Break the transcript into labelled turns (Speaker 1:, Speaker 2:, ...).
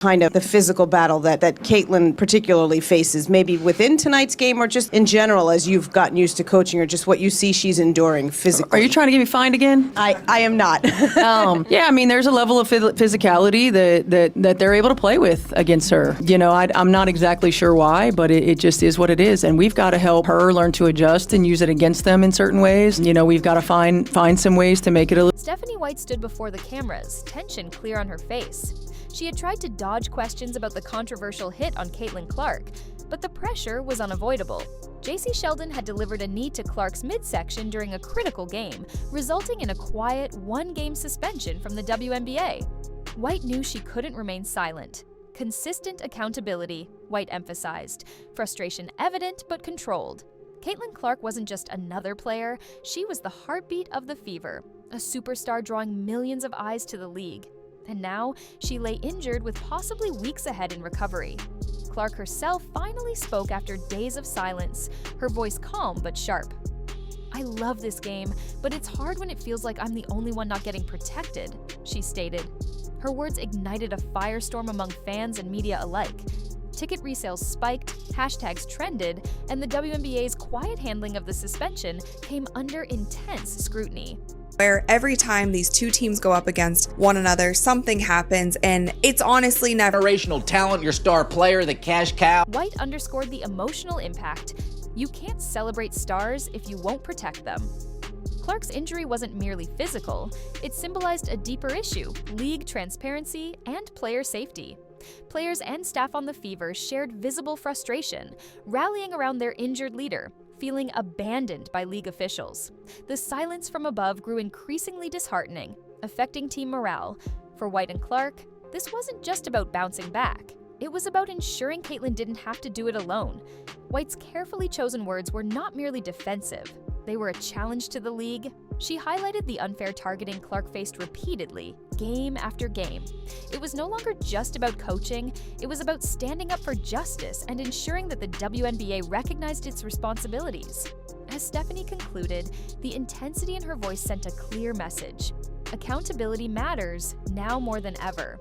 Speaker 1: kind of the physical battle that Caitlin particularly faces, maybe within tonight's game or just in general as you've gotten used to coaching, or just what you see she's enduring physically?
Speaker 2: Are you trying to get me fined again?
Speaker 1: I am not.
Speaker 2: Yeah, I mean, there's a level of physicality that they're able to play with against her. You know, I'm not exactly sure why, but it just is what it is. And we've got to help her learn to adjust and use it against them in certain ways. You know, we've got to find some ways to make it a little.
Speaker 3: Stephanie White stood before the cameras, tension clear on her face. She had tried to dodge questions about the controversial hit on Caitlin Clark, but the pressure was unavoidable. Jacy Sheldon had delivered a knee to Clark's midsection during a critical game, resulting in a quiet one-game suspension from the WNBA. White knew she couldn't remain silent. Consistent accountability, White emphasized. Frustration evident but controlled. Caitlin Clark wasn't just another player, she was the heartbeat of the Fever, a superstar drawing millions of eyes to the league. And now, she lay injured with possibly weeks ahead in recovery. Clark herself finally spoke after days of silence, her voice calm but sharp. "I love this game, but it's hard when it feels like I'm the only one not getting protected," she stated. Her words ignited a firestorm among fans and media alike. Ticket resales spiked, hashtags trended, and the WNBA's quiet handling of the suspension came under intense scrutiny.
Speaker 4: Where every time these two teams go up against one another, something happens, and it's honestly never
Speaker 5: generational talent, your star player, the cash cow.
Speaker 3: White underscored the emotional impact. You can't celebrate stars if you won't protect them. Clark's injury wasn't merely physical, it symbolized a deeper issue: league transparency and player safety. Players and staff on the Fever shared visible frustration, rallying around their injured leader, feeling abandoned by league officials. The silence from above grew increasingly disheartening, affecting team morale. For White and Clark, this wasn't just about bouncing back. It was about ensuring Caitlin didn't have to do it alone. White's carefully chosen words were not merely defensive. They were a challenge to the league. She highlighted the unfair targeting Clark faced repeatedly, game after game. It was no longer just about coaching, it was about standing up for justice and ensuring that the WNBA recognized its responsibilities. As Stephanie concluded, the intensity in her voice sent a clear message. Accountability matters now more than ever.